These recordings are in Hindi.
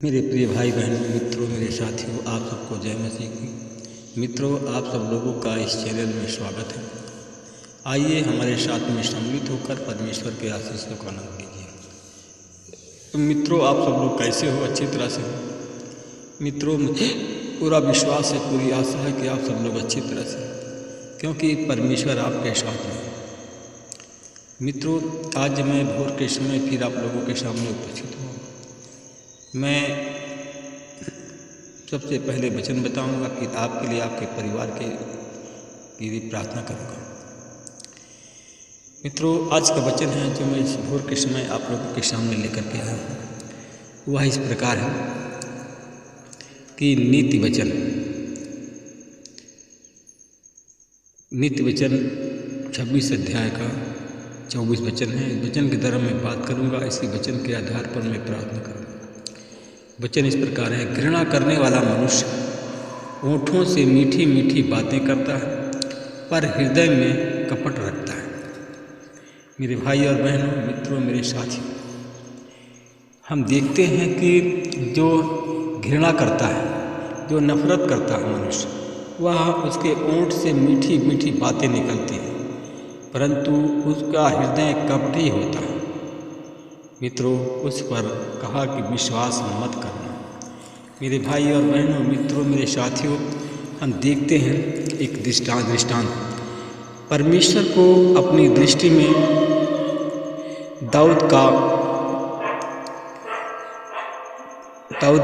मेरे प्रिय भाई बहनों, मित्रों, मेरे साथियों, आप सबको जय मसीह की। मित्रों, आप सब लोगों का इस चैनल में स्वागत है। आइए हमारे साथ में सम्मिलित होकर परमेश्वर के आशीषों का आनंद लीजिए। तो मित्रों, आप सब लोग कैसे हो? अच्छी तरह से हो? मित्रों, मुझे पूरा विश्वास है, पूरी आशा है कि आप सब लोग अच्छी तरह से, क्योंकि परमेश्वर आपके साथ में है। मित्रों, आज मैं भोर के समय फिर आप लोगों के सामने उपस्थित हूँ। मैं सबसे पहले वचन बताऊंगा कि आपके लिए, आपके परिवार के लिए प्रार्थना करूंगा। मित्रों, आज का वचन है जो मैं इस भोर के समय आप लोगों के सामने लेकर के आया हूँ, वह इस प्रकार है कि नीति वचन 26 अध्याय का 24 वचन है। इस वचन के द्वारा मैं बात करूंगा। इसी वचन के आधार पर मैं प्रार्थना करूंगा। वचन इस प्रकार है, घृणा करने वाला मनुष्य होठों से मीठी मीठी बातें करता है, पर हृदय में कपट रखता है। मेरे भाई और बहनों, मित्रों, मेरे साथियों, हम देखते हैं कि जो घृणा करता है, जो नफरत करता है मनुष्य, वह उसके ओंठ से मीठी मीठी बातें निकलती हैं, परंतु उसका हृदय कपटी होता है। मित्रों, उस पर कहा कि विश्वास मत करना। मेरे भाई और बहनों, मित्रों, मेरे साथियों, हम देखते हैं एक दृष्टांत। परमेश्वर को अपनी दृष्टि में दाऊद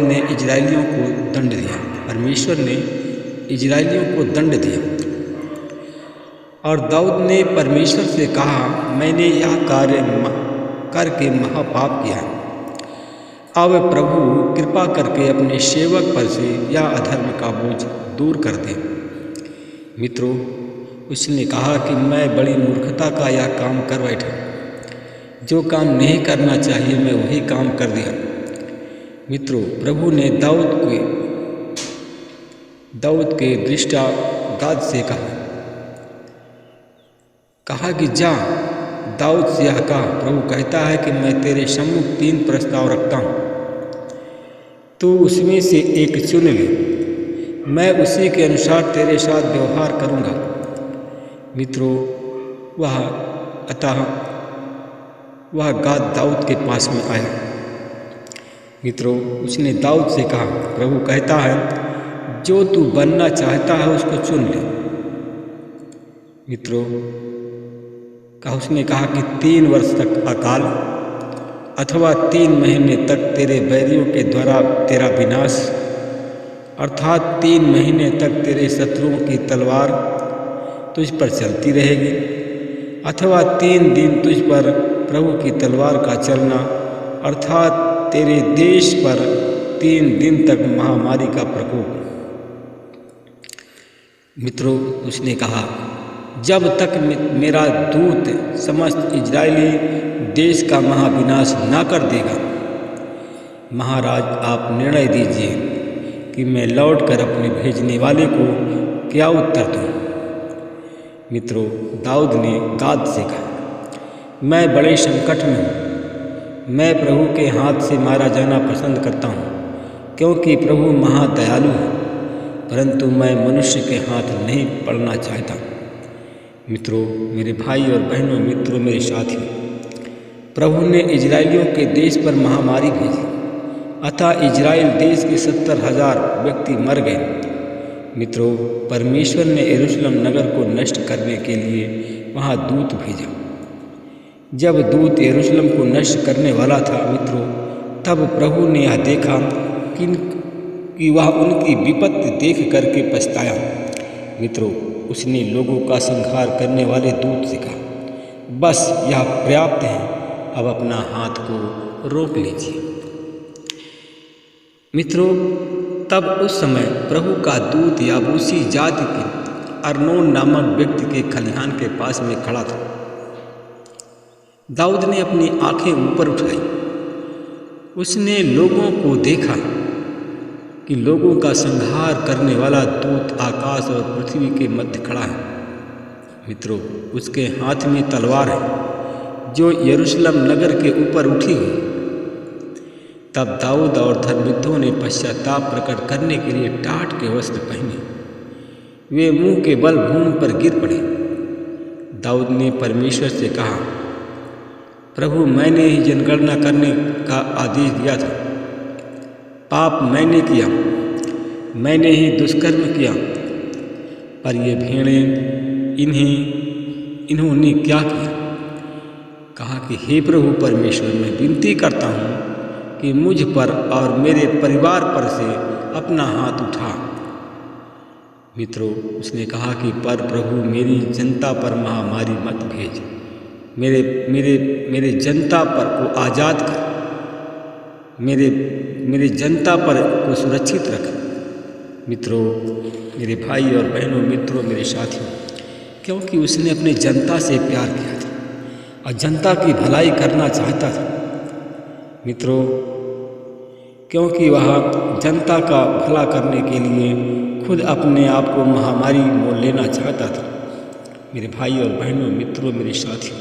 ने इजरायलियों को दंड दिया। परमेश्वर ने इजरायलियों को दंड दिया और दाऊद ने परमेश्वर से कहा, मैंने यह कार्य करके महापाप किया है। अब प्रभु कृपा करके अपने सेवक पर से यह अधर्म का बोझ दूर कर दे। मित्रों, उसने कहा कि मैं बड़ी मूर्खता का यह काम कर बैठा। जो काम नहीं करना चाहिए मैं वही काम कर दिया। मित्रों, प्रभु ने दाऊद के दृष्टा गाद से कहा कि जा दाऊद से यह कहा, प्रभु कहता है कि मैं तेरे सम्मुख 3 प्रस्ताव रखता हूँ, तू उसमें से एक चुन ले, मैं उसी के अनुसार तेरे साथ व्यवहार करूँगा। मित्रों, वह गाद दाऊद के पास में आया। मित्रों, उसने दाऊद से कहा, प्रभु कहता है जो तू बनना चाहता है उसको चुन ले। मित्रों, उसने कहा कि 3 वर्ष तक अकाल अथवा 3 महीने तक तेरे बैरियों के द्वारा तेरा विनाश, अर्थात 3 महीने तक तेरे शत्रुओं की तलवार तुझ पर चलती रहेगी, अथवा 3 दिन तुझ पर प्रभु की तलवार का चलना, अर्थात तेरे देश पर 3 दिन तक महामारी का प्रकोप। मित्रों, उसने कहा, जब तक मेरा दूत समस्त इजरायली देश का महाविनाश ना कर देगा, महाराज आप निर्णय दीजिए कि मैं लौटकर अपने भेजने वाले को क्या उत्तर दूं। मित्रों, दाऊद ने गाद से कहा, मैं बड़े संकट में हूँ। मैं प्रभु के हाथ से मारा जाना पसंद करता हूँ, क्योंकि प्रभु महादयालु है, परंतु मैं मनुष्य के हाथ नहीं पड़ना चाहता। मित्रों, मेरे भाई और बहनों, मित्रों, मेरे साथियों, प्रभु ने इजरायलियों के देश पर महामारी भेजी, अतः इजराइल देश के 70,000 व्यक्ति मर गए। मित्रों, परमेश्वर ने यरूशलेम नगर को नष्ट करने के लिए वहाँ दूत भेजा। जब दूत यरूशलेम को नष्ट करने वाला था, मित्रों, तब प्रभु ने यह देखा कि वह उनकी विपत्ति देख करके पछताया। मित्रों, उसने लोगों का संहार करने वाले दूत से कहा, बस यह पर्याप्त है, अब अपना हाथ को रोक लीजिए। मित्रों, तब उस समय प्रभु का दूत याबूसी जाति के अर्नोन नामक व्यक्ति के खलिहान के पास में खड़ा था। दाऊद ने अपनी आंखें ऊपर उठाई। उसने लोगों को देखा कि लोगों का संहार करने वाला दूत आकाश और पृथ्वी के मध्य खड़ा है। मित्रों, उसके हाथ में तलवार है जो यरूशलेम नगर के ऊपर उठी हुई। तब दाऊद और धर्मविदों ने पश्चाताप प्रकट करने के लिए टाट के वस्त्र पहने। वे मुंह के बल भूमि पर गिर पड़े। दाऊद ने परमेश्वर से कहा, प्रभु, मैंने ही जनगणना करने का आदेश दिया था। पाप मैंने किया, मैंने ही दुष्कर्म किया, पर ये भेड़ें इन्होंने क्या किया? कहा कि हे प्रभु परमेश्वर, मैं विनती करता हूँ कि मुझ पर और मेरे परिवार पर से अपना हाथ उठा। मित्रों, उसने कहा कि पर प्रभु, मेरी जनता पर महामारी मत भेज, मेरे जनता पर को आज़ाद कर, मेरे जनता पर को सुरक्षित रख। मित्रों, मेरे भाई और बहनों, मित्रों, मेरे साथियों, क्योंकि उसने अपने जनता से प्यार किया था और जनता की भलाई करना चाहता था। मित्रों, क्योंकि वह जनता का भला करने के लिए खुद अपने आप को महामारी मोल लेना चाहता था। मेरे भाई और बहनों, मित्रों, मेरे साथियों,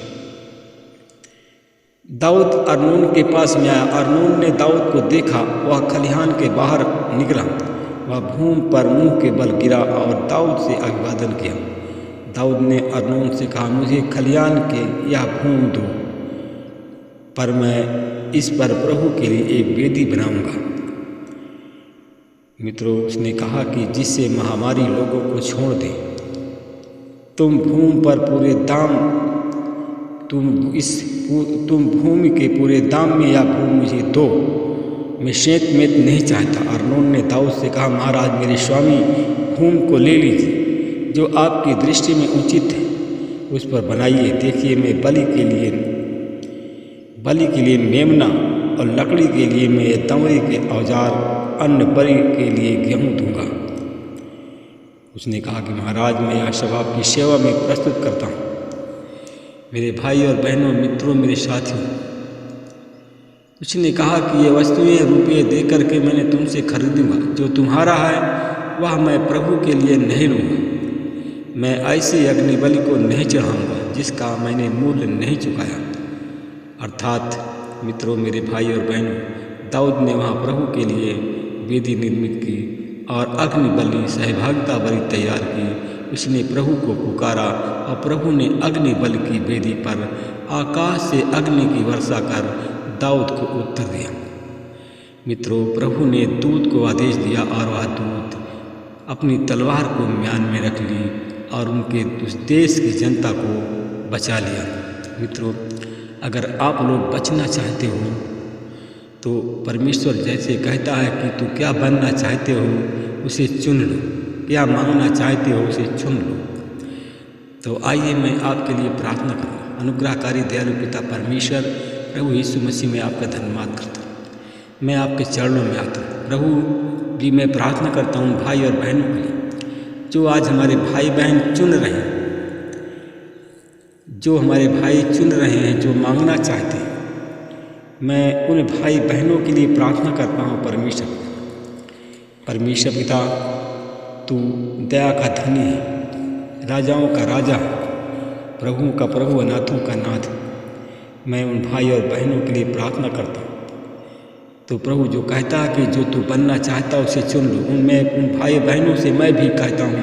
दाऊद अर्नोन के पास में आया। अर्नोन ने दाऊद को देखा, वह खलिहान के बाहर निकला, वह भूमि पर मुंह के बल गिरा और दाऊद से अभिवादन किया। दाऊद ने अर्नोन से कहा, मुझे खलिहान के यह भूमि दो, पर मैं इस पर प्रभु के लिए एक वेदी बनाऊंगा। मित्रों, उसने कहा कि जिससे महामारी लोगों को छोड़ दे। तुम भूमि पर पूरे दाम तुम भूमि के पूरे दाम में या भूमि मुझे दो, मैं शेत मेत नहीं चाहता। अर्नोन ने दाऊद से कहा, महाराज, मेरे स्वामी भूमि को ले लीजिए, जो आपकी दृष्टि में उचित है उस पर बनाइए। देखिए, मैं बलि के लिए मेमना और लकड़ी के लिए मैं तंवरी के औजार, अन्न बलि के लिए गेहूँ दूंगा। उसने कहा कि महाराज, मैं यह सब आपकी सेवा में प्रस्तुत करता हूँ। मेरे भाई और बहनों, मित्रों, मेरे साथियों, उसने कहा कि ये वस्तुएं रुपये दे करके मैंने तुमसे खरीदूंगा, जो तुम्हारा है वह मैं प्रभु के लिए नहीं लूँगा। मैं ऐसे अग्निबलि को नहीं चढ़ाऊँगा जिसका मैंने मूल्य नहीं चुकाया। अर्थात मित्रों, मेरे भाई और बहनों, दाऊद ने वहाँ प्रभु के लिए वेदी निर्मित की और अग्निबलि सहभागिता बलि तैयार की। उसने प्रभु को पुकारा और प्रभु ने अग्निबलि की वेदी पर आकाश से अग्नि की वर्षा कर दाऊद को उत्तर दिया। मित्रों, प्रभु ने दूत को आदेश दिया और वह दूत अपनी तलवार को म्यान में रख ली और उनके उस देश की जनता को बचा लिया। मित्रों, अगर आप लोग बचना चाहते हो तो परमेश्वर जैसे कहता है कि तू क्या बनना चाहते हो उसे चुन लो, क्या मांगना चाहते हो उसे चुन लो। तो आइए मैं आपके लिए प्रार्थना करूँ। अनुग्रहकारी दयालु पिता परमेश्वर, प्रभु यीशु मसीह में आपका धन्यवाद करता हूँ। मैं आपके चरणों में आता हूँ। प्रभु जी, मैं प्रार्थना करता हूँ भाई और बहनों के लिए, जो आज हमारे भाई बहन चुन रहे हैं, जो हमारे भाई चुन रहे हैं, जो मांगना चाहते हैं। मैं उन भाई बहनों के लिए प्रार्थना करता हूँ। परमेश्वर पिता, तू दया का धनी है, राजाओं का राजा, प्रभु का प्रभु, अनाथों का नाथ। मैं उन भाई और बहनों के लिए प्रार्थना करता हूँ। तो प्रभु जो कहता है कि जो तू बनना चाहता है उसे चुन लो, मैं उन भाई बहनों से मैं भी कहता हूँ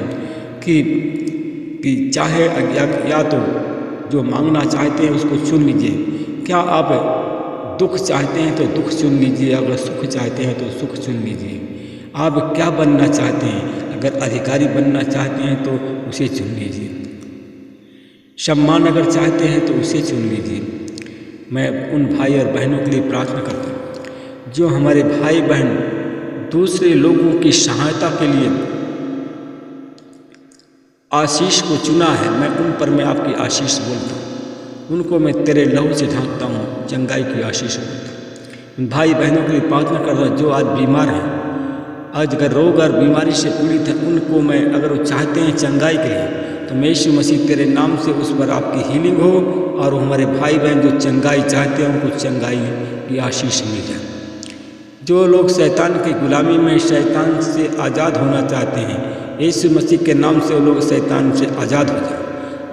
कि चाहे या तो जो मांगना चाहते हैं उसको चुन लीजिए। क्या आप दुख चाहते हैं तो दुख चुन लीजिए, अगर सुख चाहते हैं तो सुख चुन लीजिए। आप क्या बनना चाहते हैं, अगर अधिकारी बनना चाहते हैं तो उसे चुन लीजिए। सम्मान अगर चाहते हैं तो उसे चुन लीजिए। मैं उन भाई और बहनों के लिए प्रार्थना करता हूँ जो हमारे भाई बहन दूसरे लोगों की सहायता के लिए आशीष को चुना है। मैं उन पर मैं आपकी आशीष बोलता हूँ, उनको मैं तेरे लहू से ढांकता हूँ, चंगाई की आशीष बोलता हूँ। उन भाई बहनों के लिए प्रार्थना करता हूँ जो आज बीमार हैं, आज अगर रोग और बीमारी से पीड़ित हैं, उनको मैं, अगर वो चाहते हैं चंगाई के लिए, तो मैं यीशु मसीह तेरे नाम से उस पर आपकी हीलिंग हो, और हमारे भाई बहन जो चंगाई चाहते हैं उनको चंगाई की आशीष मिल जाए। जो लोग शैतान की गुलामी में शैतान से आज़ाद होना चाहते हैं, यीशु मसीह के नाम से वो लोग शैतान से आज़ाद हो जाए,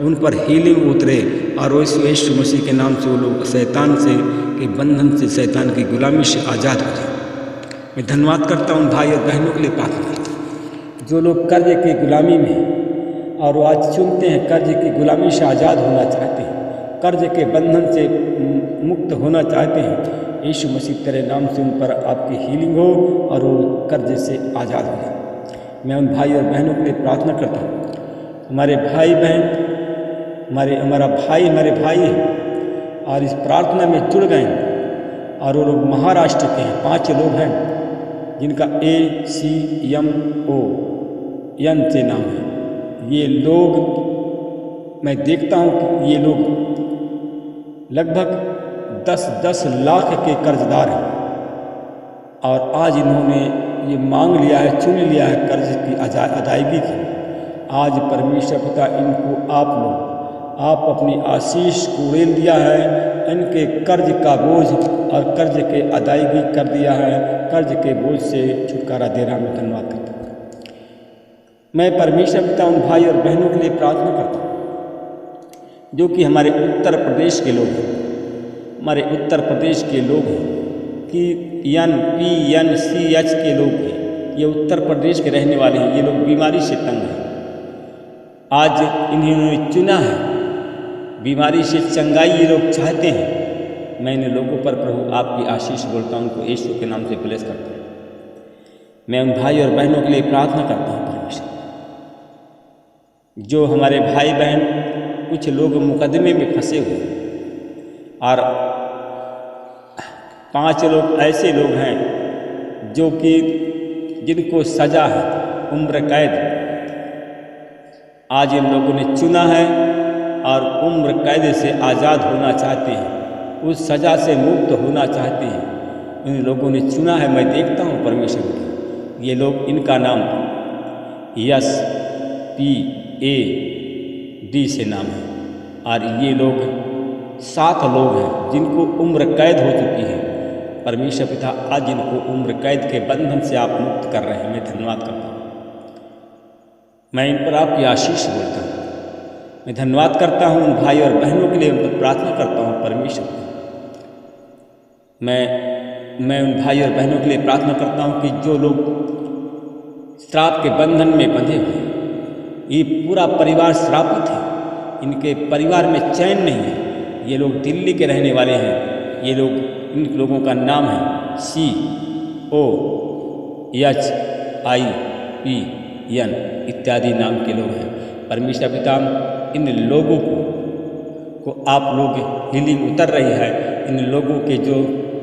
उन पर हीलिंग उतरे, और यीशु मसीह के नाम से वो लोग शैतान से के बंधन से, शैतान की गुलामी से आज़ाद हो जाए। मैं धन्यवाद करता हूँ भाई और बहनों के लिए प्रार्थना करता हूँ जो लोग कर्ज की गुलामी में और वो आज चुनते हैं, कर्ज की गुलामी से आज़ाद होना चाहते हैं, कर्ज के बंधन से मुक्त होना चाहते हैं। यीशु मसीह तेरे नाम से उन पर आपकी हीलिंग हो और वो कर्ज से आज़ाद हो जाए। मैं उन भाई और बहनों के लिए प्रार्थना करता हूँ, हमारे भाई बहन, हमारे भाई हैं और इस प्रार्थना में जुड़ गए हैं और वो लोग महाराष्ट्र के हैं। 5 लोग हैं जिनका ACMO से नाम है। ये लोग मैं देखता हूँ कि ये लोग लगभग 10 लाख के कर्जदार हैं और आज इन्होंने ये मांग लिया है, चुन लिया है कर्ज की अदायगी की। आज परमेश्वर पिता इनको आप अपनी आशीष को उड़ेल दिया है, इनके कर्ज का बोझ और कर्ज के अदायगी कर दिया है, कर्ज के बोझ से छुटकारा दे रहा। मैं धन्यवाद करता हूँ। मैं परमेश्वर पिता उन भाई और बहनों के लिए प्रार्थना करता हूँ जो कि हमारे उत्तर प्रदेश के लोग हैं, हमारे उत्तर प्रदेश के लोग हैं कि PNCH के लोग हैं। ये उत्तर प्रदेश के रहने वाले हैं। ये लोग बीमारी से तंग हैं। आज इन्होंने चुना है, बीमारी से चंगाई ये लोग चाहते हैं। मैं इन लोगों पर प्रभु आपकी आशीष बोलता हूँ, उनको यीशु के नाम से ब्लेस करता हूँ। मैं उन भाई और बहनों के लिए प्रार्थना करता हूँ परमेश्वर, जो हमारे भाई बहन कुछ लोग मुकदमे में फंसे हुए और 5 लोग ऐसे लोग हैं जो कि जिनको सज़ा है उम्र कैद। आज इन लोगों ने चुना है और उम्र कैद से आज़ाद होना चाहते हैं, उस सज़ा से मुक्त होना चाहते हैं। इन लोगों ने चुना है। मैं देखता हूँ परमेश्वर को, ये लोग, इनका नाम SPAD से नाम है और ये लोग 7 लोग हैं जिनको उम्र कैद हो चुकी है। परमेश्वर पिता आज इनको उम्र कैद के बंधन से आप मुक्त कर रहे हैं। मैं धन्यवाद करता हूँ। मैं इन पर आपकी आशीष बोलता हूँ। मैं धन्यवाद करता हूँ उन भाई और बहनों के लिए, उन पर प्रार्थना करता हूँ परमेश्वर। मैं उन भाई और बहनों के लिए प्रार्थना करता हूँ कि जो लोग श्राप के बंधन में बंधे हुए हैं, ये पूरा परिवार श्रापित है, इनके परिवार में चैन नहीं है। ये लोग दिल्ली के रहने वाले हैं। ये लोग, इन लोगों का नाम है COHIPN इत्यादि नाम के लोग हैं। परमेश्वर पिता इन लोगों को आप लोग हीलिंग उतर रही है। इन लोगों के जो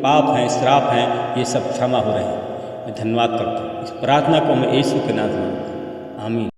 पाप हैं, श्राप हैं, ये सब क्षमा हो रहे हैं। मैं धन्यवाद करता हूँ। इस प्रार्थना को मैं यीशु के नाम में, आमीन।